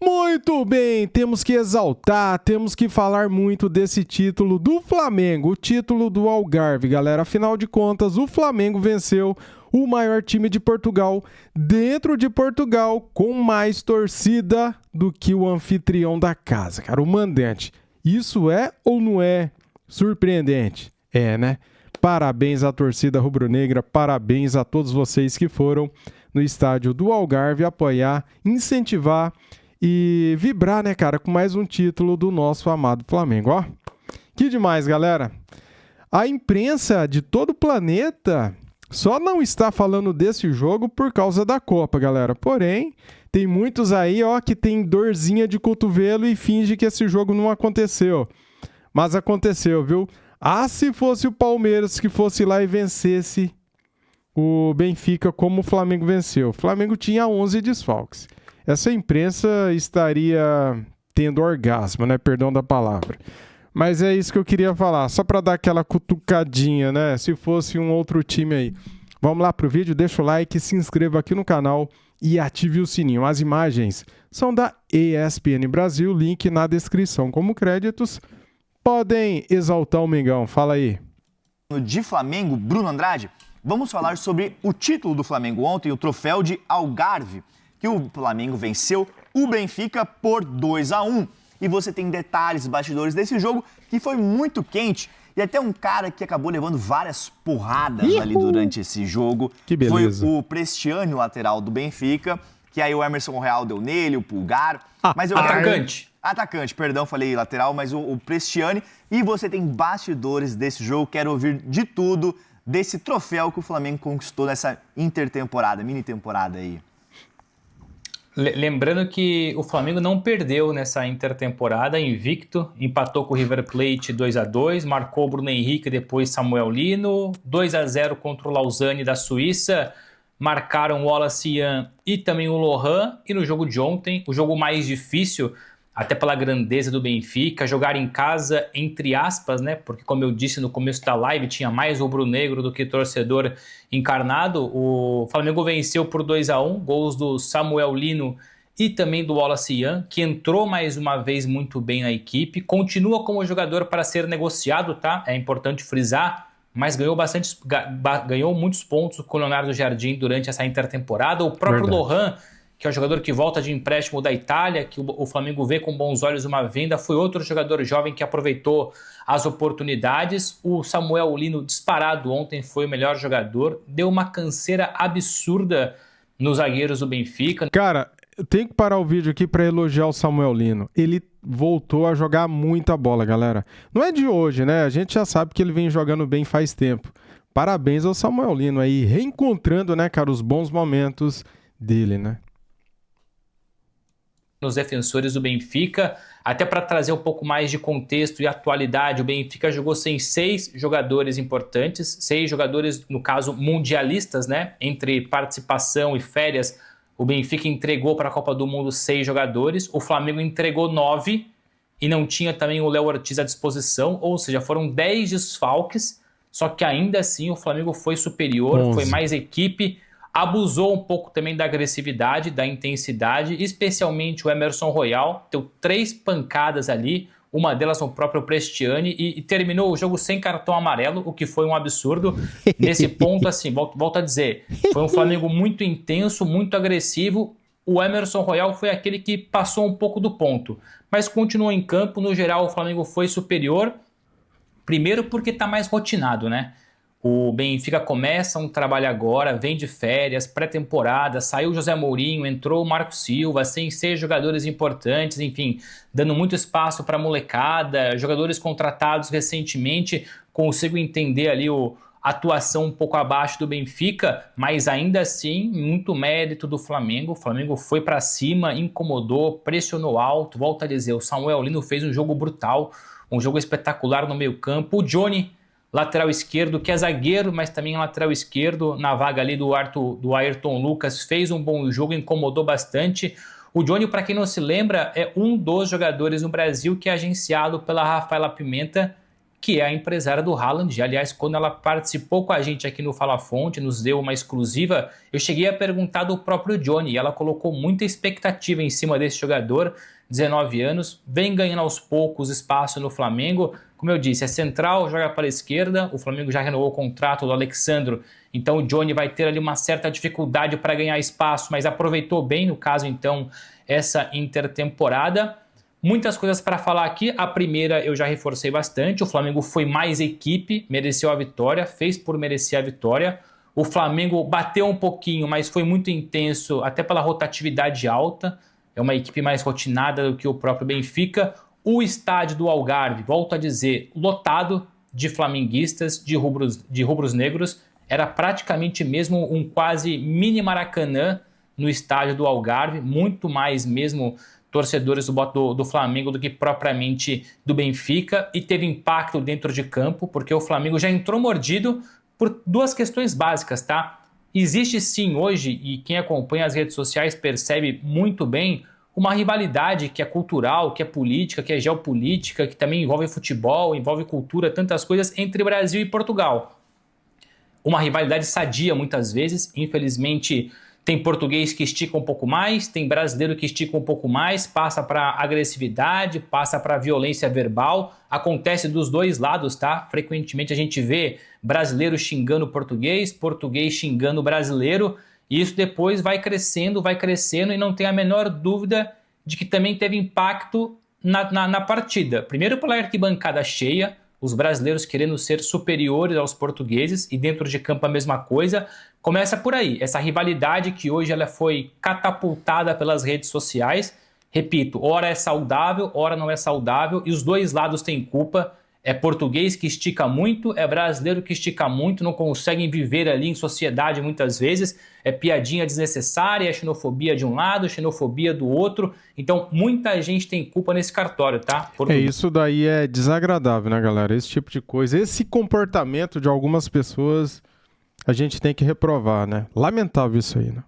Muito bem, temos que exaltar, temos que falar muito desse título do Flamengo, o título do Algarve, galera. Afinal de contas, o Flamengo venceu o maior time de Portugal dentro de Portugal, com mais torcida do que o anfitrião da casa, cara, o mandante. Isso é ou não é surpreendente? É, né? Parabéns à torcida rubro-negra, parabéns a todos vocês que foram no estádio do Algarve apoiar, incentivar e vibrar, né, cara, com mais um título do nosso amado Flamengo, ó. Que demais, galera. A imprensa de todo o planeta só não está falando desse jogo por causa da Copa, galera. Porém, tem muitos aí, ó, que tem dorzinha de cotovelo e finge que esse jogo não aconteceu. Mas aconteceu, viu? Ah, se fosse o Palmeiras que fosse lá e vencesse o Benfica como o Flamengo venceu. O Flamengo tinha 11 desfalques. Essa imprensa estaria tendo orgasmo, né? Perdão da palavra. Mas é isso que eu queria falar, só para dar aquela cutucadinha, né? Se fosse um outro time aí. Vamos lá pro vídeo, deixa o like, se inscreva aqui no canal e ative o sininho. As imagens são da ESPN Brasil, link na descrição como créditos. Podem exaltar o Mengão, fala aí. De Flamengo, Bruno Andrade, vamos falar sobre o título do Flamengo ontem, o troféu de Algarve, que o Flamengo venceu o Benfica por 2-1. E você tem detalhes, bastidores desse jogo, que foi muito quente. E até um cara que acabou levando várias porradas ali durante esse jogo. Que beleza. Foi o Prestiani, lateral do Benfica, que aí o Emerson Royal deu nele, o Pulgar. Mas eu Atacante, perdão, falei lateral, mas o Prestiani. E você tem bastidores desse jogo, quero ouvir de tudo desse troféu que o Flamengo conquistou nessa intertemporada, mini temporada aí. Lembrando que o Flamengo não perdeu nessa intertemporada, invicto, empatou com o River Plate 2-2, marcou o Bruno Henrique, depois Samuel Lino, 2-0 contra o Lausanne da Suíça, marcaram o Wallace Yan e também o Lohan, e no jogo de ontem, o jogo mais difícil, até pela grandeza do Benfica, jogar em casa, entre aspas, né? Porque como eu disse no começo da live, tinha mais rubro-negro do que torcedor encarnado. O Flamengo venceu por 2-1, gols do Samuel Lino e também do Wallace Yan, que entrou mais uma vez muito bem na equipe, continua como jogador para ser negociado, tá? É importante frisar, mas ganhou muitos pontos com o Leonardo Jardim durante essa intertemporada. O próprio Lohan, que é um jogador que volta de empréstimo da Itália, que o Flamengo vê com bons olhos uma venda, foi outro jogador jovem que aproveitou as oportunidades. O Samuel Lino, disparado ontem, foi o melhor jogador, deu uma canseira absurda nos zagueiros do Benfica. Cara, eu tenho que parar o vídeo aqui para elogiar o Samuel Lino. Ele voltou a jogar muita bola, galera. Não é de hoje, né? A gente já sabe que ele vem jogando bem faz tempo. Parabéns ao Samuel Lino aí, reencontrando, né, cara, os bons momentos dele, né? Nos defensores do Benfica, até para trazer um pouco mais de contexto e atualidade, o Benfica jogou sem 6 jogadores importantes, 6 jogadores, no caso, mundialistas, né? Entre participação e férias, o Benfica entregou para a Copa do Mundo 6 jogadores, o Flamengo entregou 9 e não tinha também o Léo Ortiz à disposição, ou seja, foram 10 desfalques, só que ainda assim o Flamengo foi superior, 11. Foi mais equipe, abusou um pouco também da agressividade, da intensidade, especialmente o Emerson Royal, deu 3 pancadas ali, uma delas no próprio Prestiani, e terminou o jogo sem cartão amarelo, o que foi um absurdo. Nesse ponto, assim, volto a dizer, foi um Flamengo muito intenso, muito agressivo. O Emerson Royal foi aquele que passou um pouco do ponto, mas continuou em campo. No geral, o Flamengo foi superior, primeiro porque está mais rotinado, né? O Benfica começa um trabalho agora, vem de férias, pré-temporada, saiu o José Mourinho, entrou o Marco Silva, sem 6 jogadores importantes, enfim, dando muito espaço para a molecada, jogadores contratados recentemente, consigo entender ali a atuação um pouco abaixo do Benfica, mas ainda assim, muito mérito do Flamengo. O Flamengo foi para cima, incomodou, pressionou alto, volto a dizer, o Samuel Lino fez um jogo brutal, um jogo espetacular no meio-campo. O Johnny, lateral esquerdo, que é zagueiro, mas também é lateral esquerdo, na vaga ali do Ayrton Lucas, fez um bom jogo, incomodou bastante. O Johnny, para quem não se lembra, é um dos jogadores no Brasil que é agenciado pela Rafaela Pimenta, que é a empresária do Haaland. Aliás, quando ela participou com a gente aqui no Fala Fonte, nos deu uma exclusiva, eu cheguei a perguntar do próprio Johnny, e ela colocou muita expectativa em cima desse jogador, 19 anos, vem ganhando aos poucos espaço no Flamengo. Como eu disse, é central, joga para a esquerda, o Flamengo já renovou o contrato do Alexandro, então o Johnny vai ter ali uma certa dificuldade para ganhar espaço, mas aproveitou bem, no caso, então, essa intertemporada. Muitas coisas para falar aqui. A primeira eu já reforcei bastante. O Flamengo foi mais equipe, mereceu a vitória, fez por merecer a vitória. O Flamengo bateu um pouquinho, mas foi muito intenso, até pela rotatividade alta. É uma equipe mais rotinada do que o próprio Benfica. O estádio do Algarve, volto a dizer, lotado de flamenguistas, de rubros negros. Era praticamente mesmo um quase mini Maracanã no estádio do Algarve, muito mais mesmo torcedores do Flamengo do que propriamente do Benfica, e teve impacto dentro de campo, porque o Flamengo já entrou mordido por duas questões básicas, tá? Existe sim hoje, e quem acompanha as redes sociais percebe muito bem, uma rivalidade que é cultural, que é política, que é geopolítica, que também envolve futebol, envolve cultura, tantas coisas entre Brasil e Portugal. Uma rivalidade sadia muitas vezes, infelizmente. Tem português que estica um pouco mais, tem brasileiro que estica um pouco mais, passa para agressividade, passa para violência verbal. Acontece dos dois lados, tá? Frequentemente a gente vê brasileiro xingando português, português xingando brasileiro, e isso depois vai crescendo, e não tem a menor dúvida de que também teve impacto na partida. Primeiro pela arquibancada cheia, os brasileiros querendo ser superiores aos portugueses, e dentro de campo a mesma coisa. Começa por aí, essa rivalidade que hoje ela foi catapultada pelas redes sociais. Repito, ora é saudável, ora não é saudável, e os dois lados têm culpa. É português que estica muito, é brasileiro que estica muito, não conseguem viver ali em sociedade muitas vezes. É piadinha desnecessária, é xenofobia de um lado, xenofobia do outro. Então, muita gente tem culpa nesse cartório, tá? Isso daí é desagradável, né, galera? Esse tipo de coisa, esse comportamento de algumas pessoas, a gente tem que reprovar, né? Lamentável isso aí, né?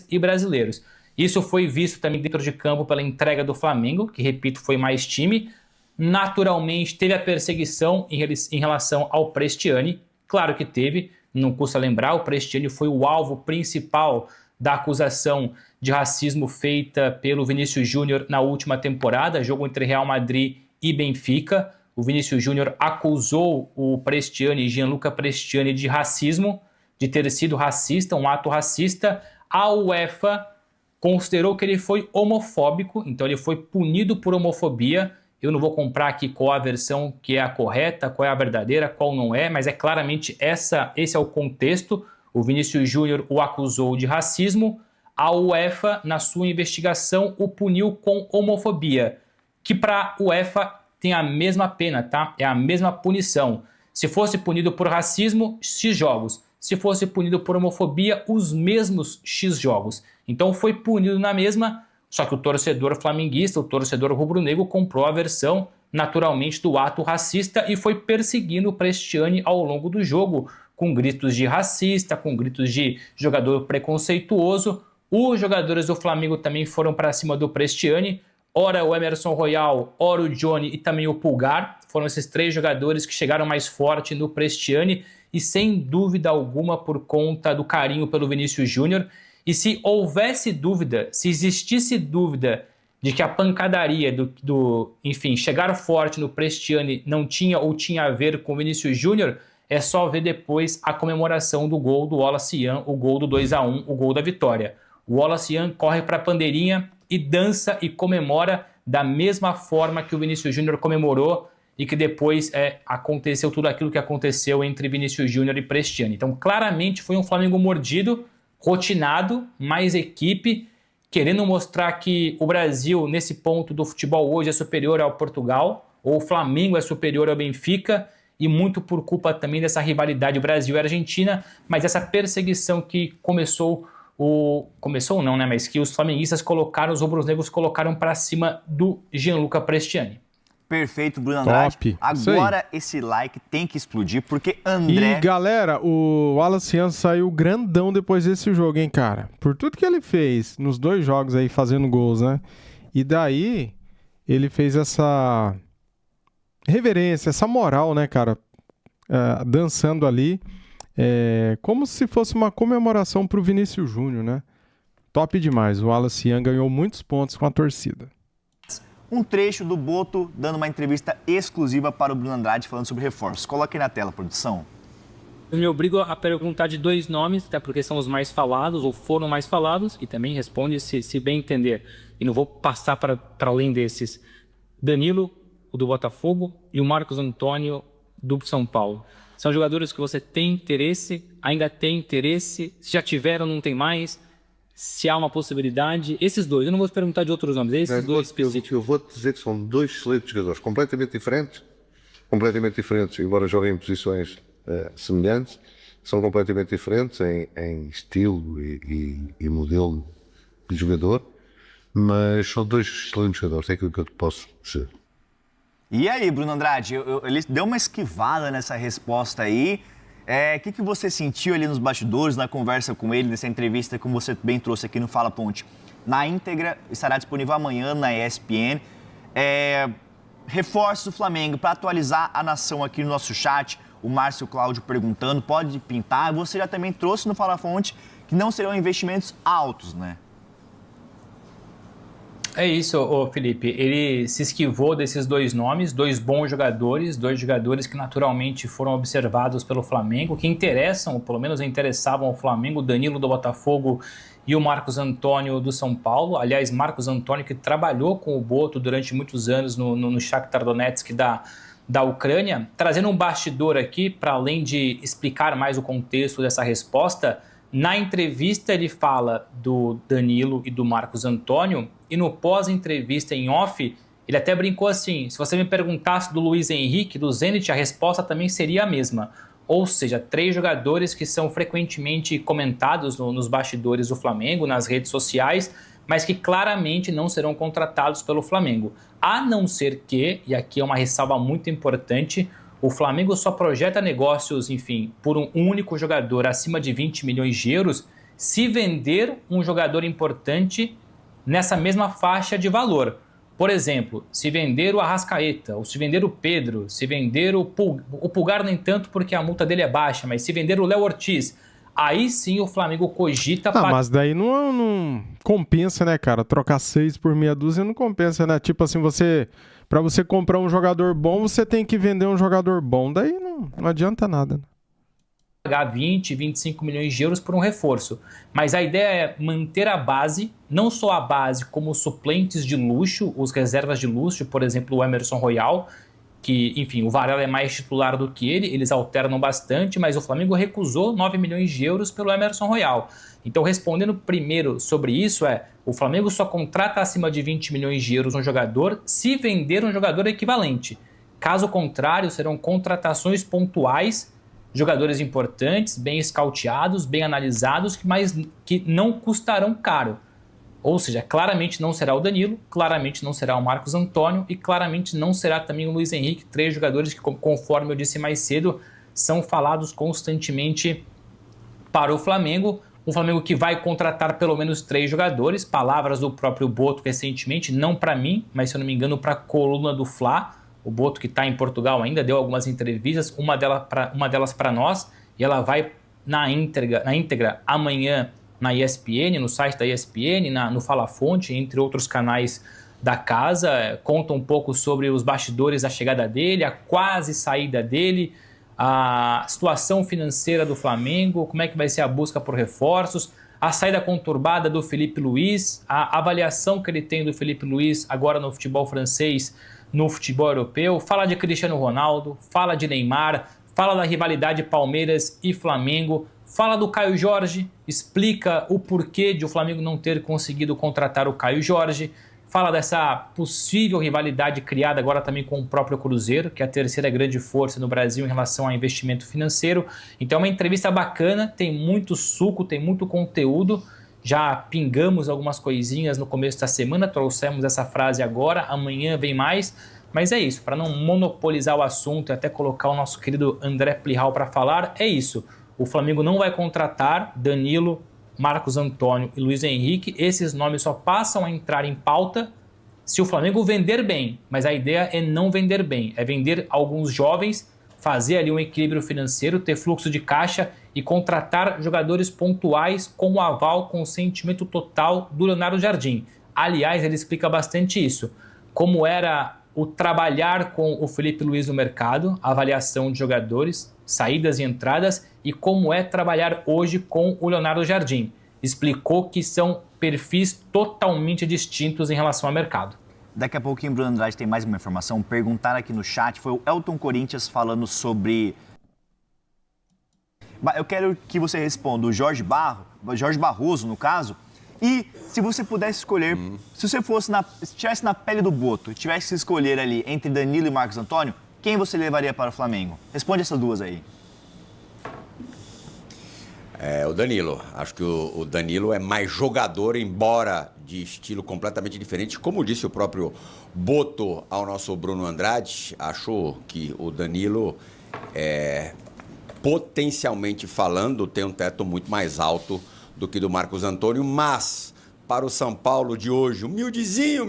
E brasileiros. Isso foi visto também dentro de campo pela entrega do Flamengo, que, repito, foi mais time. Naturalmente, teve a perseguição em relação ao Prestiani. Claro que teve, não custa lembrar, o Prestiani foi o alvo principal da acusação de racismo feita pelo Vinícius Júnior na última temporada, jogo entre Real Madrid e Benfica. O Vinícius Júnior acusou o Prestiani, Gianluca Prestiani, de racismo, de ter sido racista, um ato racista. A UEFA considerou que ele foi homofóbico, então ele foi punido por homofobia. Eu não vou comprar aqui qual a versão que é a correta, qual é a verdadeira, qual não é, mas é claramente esse é o contexto. O Vinícius Júnior o acusou de racismo. A UEFA, na sua investigação, o puniu com homofobia, que para a UEFA tem a mesma pena, tá? É a mesma punição. Se fosse punido por racismo, X jogos. Se fosse punido por homofobia, os mesmos X jogos. Então foi punido na mesma, só que o torcedor flamenguista, o torcedor rubro-negro, comprou a versão, naturalmente, do ato racista e foi perseguindo o Prestiani ao longo do jogo, com gritos de racista, com gritos de jogador preconceituoso. Os jogadores do Flamengo também foram para cima do Prestiani, ora o Emerson Royal, ora o Johnny e também o Pulgar. Foram esses três jogadores que chegaram mais forte no Prestiani, e sem dúvida alguma por conta do carinho pelo Vinícius Júnior. E se houvesse dúvida, se existisse dúvida de que a pancadaria enfim, chegar forte no Prestiani não tinha ou tinha a ver com o Vinícius Júnior, é só ver depois a comemoração do gol do Wallace Yan, o gol do 2-1, o gol da vitória. O Wallace Yan corre para a bandeirinha e dança e comemora da mesma forma que o Vinícius Júnior comemorou, e que depois aconteceu tudo aquilo que aconteceu entre Vinícius Júnior e Prestiani. Então, claramente foi um Flamengo mordido, rotinado, mais equipe, querendo mostrar que o Brasil, nesse ponto do futebol hoje, é superior ao Portugal, ou o Flamengo é superior ao Benfica, e muito por culpa também dessa rivalidade Brasil e Argentina, mas essa perseguição que começou não, né? Mas que os flamenguistas colocaram, os rubros-negros colocaram para cima do Gianluca Prestiani. Perfeito, Bruno Andrade. Top. Agora esse like tem que explodir, porque André... E, galera, o Wallace Yan saiu grandão depois desse jogo, hein, cara? Por tudo que ele fez nos dois jogos aí, fazendo gols, né? E daí, ele fez essa reverência, essa moral, né, cara? Dançando ali, como se fosse uma comemoração pro Vinícius Júnior, né? Top demais. O Wallace Young ganhou muitos pontos com a torcida. Um trecho do Boto dando uma entrevista exclusiva para o Bruno Andrade falando sobre reforços. Coloque aí na tela, produção. Eu me obrigo a perguntar de 2 nomes, até porque são os mais falados, ou foram mais falados, e também responde se bem entender. E não vou passar para além desses. Danilo, o do Botafogo, e o Marcos Antônio, do São Paulo. São jogadores que você tem interesse, ainda tem interesse, se já tiveram, não tem mais, se há uma possibilidade. Esses dois, eu não vou te perguntar de outros nomes, esses dois específicos. Eu vou-te dizer que são 2 excelentes jogadores, completamente diferentes, embora joguem em posições semelhantes, são completamente diferentes em estilo e modelo de jogador, mas são 2 excelentes jogadores, é aquilo que eu te posso dizer. E aí, Bruno Andrade, ele deu uma esquivada nessa resposta aí. O que você sentiu ali nos bastidores, na conversa com ele, nessa entrevista, como você bem trouxe aqui no Fala Ponte? Na íntegra, estará disponível amanhã na ESPN. Reforços do Flamengo, para atualizar a nação aqui no nosso chat, o Márcio Cláudio perguntando, pode pintar. Você já também trouxe no Fala Fonte que não serão investimentos altos, né? É isso, Felipe. Ele se esquivou desses 2 nomes, 2 bons jogadores, 2 jogadores que naturalmente foram observados pelo Flamengo, que interessam, ou pelo menos interessavam o Flamengo, o Danilo do Botafogo e o Marcos Antônio do São Paulo. Aliás, Marcos Antônio que trabalhou com o Boto durante muitos anos no Shakhtar Donetsk da Ucrânia. Trazendo um bastidor aqui, para além de explicar mais o contexto dessa resposta, na entrevista ele fala do Danilo e do Marcos Antônio, e no pós-entrevista em off, ele até brincou assim: se você me perguntasse do Luiz Henrique, do Zenit, a resposta também seria a mesma. Ou seja, 3 jogadores que são frequentemente comentados nos bastidores do Flamengo, nas redes sociais, mas que claramente não serão contratados pelo Flamengo. A não ser que, e aqui é uma ressalva muito importante, o Flamengo só projeta negócios, enfim, por um único jogador acima de 20 milhões de euros se vender um jogador importante nessa mesma faixa de valor. Por exemplo, se vender o Arrascaeta, ou se vender o Pedro, se vender o Pulgar nem tanto porque a multa dele é baixa, mas se vender o Léo Ortiz, aí sim o Flamengo cogita... Mas daí não compensa, né, cara? Trocar 6 por meia dúzia não compensa, né? Tipo assim, para você comprar um jogador bom, você tem que vender um jogador bom. Daí não adianta nada, né? Pagar 20, 25 milhões de euros por um reforço. Mas a ideia é manter a base, não só a base, como os suplentes de luxo, os reservas de luxo, por exemplo, o Emerson Royal, que, enfim, o Varela é mais titular do que ele, eles alternam bastante, mas o Flamengo recusou 9 milhões de euros pelo Emerson Royal. Então, respondendo primeiro sobre isso, o Flamengo só contrata acima de 20 milhões de euros um jogador se vender um jogador equivalente. Caso contrário, serão contratações pontuais, jogadores importantes, bem escauteados, bem analisados, mas que não custarão caro. Ou seja, claramente não será o Danilo, claramente não será o Marcos Antônio e claramente não será também o Luiz Henrique, 3 jogadores que, conforme eu disse mais cedo, são falados constantemente para o Flamengo. Um Flamengo que vai contratar pelo menos 3 jogadores, palavras do próprio Boto recentemente, não para mim, mas se eu não me engano para a coluna do Fla. O Boto, que está em Portugal ainda, deu algumas entrevistas, uma delas para nós, e ela vai na íntegra amanhã na ESPN, no site da ESPN, no Fala Fonte, entre outros canais da casa. Conta um pouco sobre os bastidores da chegada dele, a quase saída dele, a situação financeira do Flamengo, como é que vai ser a busca por reforços, a saída conturbada do Felipe Luiz, a avaliação que ele tem do Felipe Luiz agora no futebol francês, no futebol europeu, fala de Cristiano Ronaldo, fala de Neymar, fala da rivalidade Palmeiras e Flamengo, fala do Caio Jorge, explica o porquê de o Flamengo não ter conseguido contratar o Caio Jorge, fala dessa possível rivalidade criada agora também com o próprio Cruzeiro, que é a terceira grande força no Brasil em relação a investimento financeiro. Então é uma entrevista bacana, tem muito suco, tem muito conteúdo. Já pingamos algumas coisinhas no começo da semana, trouxemos essa frase agora, amanhã vem mais. Mas é isso, para não monopolizar o assunto e até colocar o nosso querido André Plihal para falar, é isso. O Flamengo não vai contratar Danilo, Marcos Antônio e Luiz Henrique. Esses nomes só passam a entrar em pauta se o Flamengo vender bem, mas a ideia é não vender bem, é vender alguns jovens, fazer ali um equilíbrio financeiro, ter fluxo de caixa e contratar jogadores pontuais com o aval, consentimento total do Leonardo Jardim. Aliás, ele explica bastante isso, como era o trabalhar com o Felipe Luiz no mercado, avaliação de jogadores, saídas e entradas, e como é trabalhar hoje com o Leonardo Jardim. Explicou que são perfis totalmente distintos em relação ao mercado. Daqui a pouquinho o Bruno Andrade tem mais uma informação. Perguntaram aqui no chat, foi o Elton Corinthians falando sobre... Eu quero que você responda o Jorge Barroso, no caso, e se você pudesse escolher, se você estivesse na pele do Boto, tivesse que escolher ali entre Danilo e Marcos Antônio, quem você levaria para o Flamengo? Responde essas duas aí. O Danilo. Acho que o Danilo é mais jogador, embora de estilo completamente diferente. Como disse o próprio Boto ao nosso Bruno Andrade, achou que o Danilo, potencialmente falando, tem um teto muito mais alto do que do Marcos Antônio, mas para o São Paulo de hoje, humildezinho,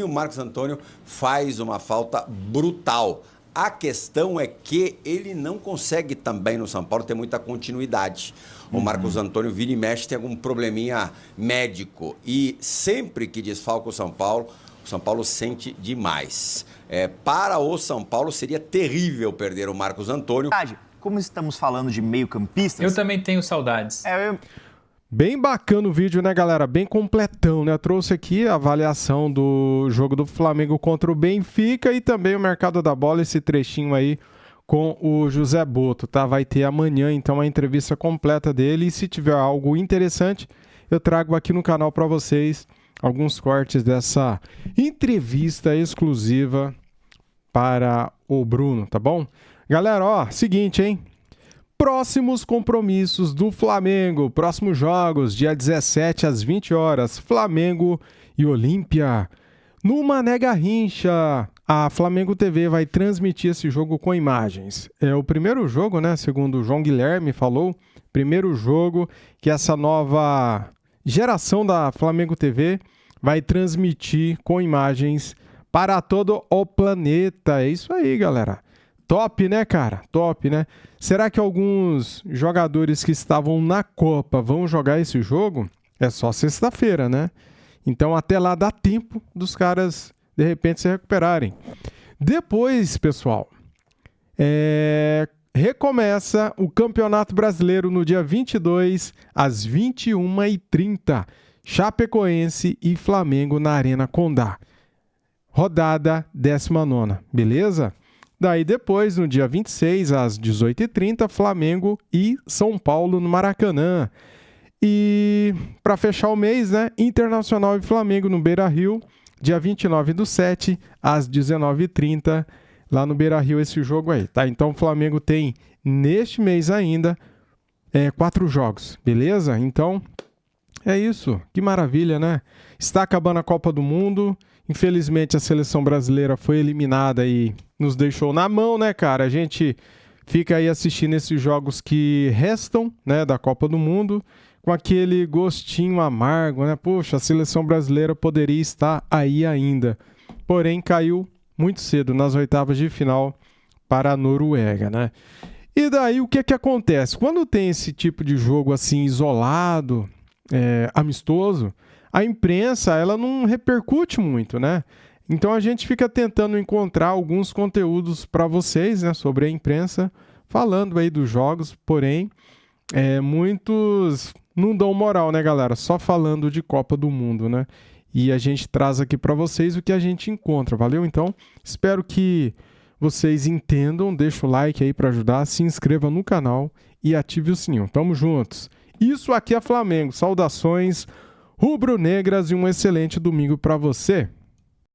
o Marcos Antônio faz uma falta brutal. A questão é que ele não consegue também no São Paulo ter muita continuidade. O Marcos Antônio vira e mexe, tem algum probleminha médico. E sempre que desfalca o São Paulo sente demais. Para o São Paulo seria terrível perder o Marcos Antônio. Como estamos falando de meio-campistas... Eu também tenho saudades. Bem bacana o vídeo, né, galera? Bem completão, né? Eu trouxe aqui a avaliação do jogo do Flamengo contra o Benfica e também o mercado da bola, esse trechinho aí com o José Boto, tá? Vai ter amanhã, então, a entrevista completa dele. E se tiver algo interessante, eu trago aqui no canal para vocês alguns cortes dessa entrevista exclusiva para o Bruno, tá bom? Galera, ó, seguinte, hein? Próximos compromissos do Flamengo, próximos jogos, dia 17 às 20 horas, Flamengo e Olímpia. No Mané Garrincha, a Flamengo TV vai transmitir esse jogo com imagens. É o primeiro jogo, né, segundo o João Guilherme falou, primeiro jogo que essa nova geração da Flamengo TV vai transmitir com imagens para todo o planeta. É isso aí, galera. Top, né, cara? Top, né? Será que alguns jogadores que estavam na Copa vão jogar esse jogo? É só sexta-feira, né? Então, até lá dá tempo dos caras, de repente, se recuperarem. Depois, pessoal, recomeça o Campeonato Brasileiro no dia 22, às 21h30. Chapecoense e Flamengo na Arena Condá. Rodada 19ª, beleza? Daí depois, no dia 26, às 18h30, Flamengo e São Paulo no Maracanã. E para fechar o mês, né, Internacional e Flamengo no Beira-Rio, dia 29/7, às 19h30, lá no Beira-Rio esse jogo aí, tá? Então o Flamengo tem, neste mês ainda, 4 jogos, beleza? Então, é isso. Que maravilha, né? Está acabando a Copa do Mundo. Infelizmente, a seleção brasileira foi eliminada e nos deixou na mão, né, cara? A gente fica aí assistindo esses jogos que restam, né, da Copa do Mundo, com aquele gostinho amargo, né? Poxa, a seleção brasileira poderia estar aí ainda. Porém, caiu muito cedo nas oitavas de final para a Noruega, né? E daí, o que é que acontece? Quando tem esse tipo de jogo assim, isolado, amistoso, a imprensa, ela não repercute muito, né? Então a gente fica tentando encontrar alguns conteúdos para vocês, né, sobre a imprensa, falando aí dos jogos, porém, muitos não dão moral, né, galera? Só falando de Copa do Mundo, né? E a gente traz aqui para vocês o que a gente encontra, valeu? Então, espero que vocês entendam, deixa o like aí para ajudar, se inscreva no canal e ative o sininho. Tamo juntos! Isso aqui é Flamengo. Saudações rubro-negras e um excelente domingo para você.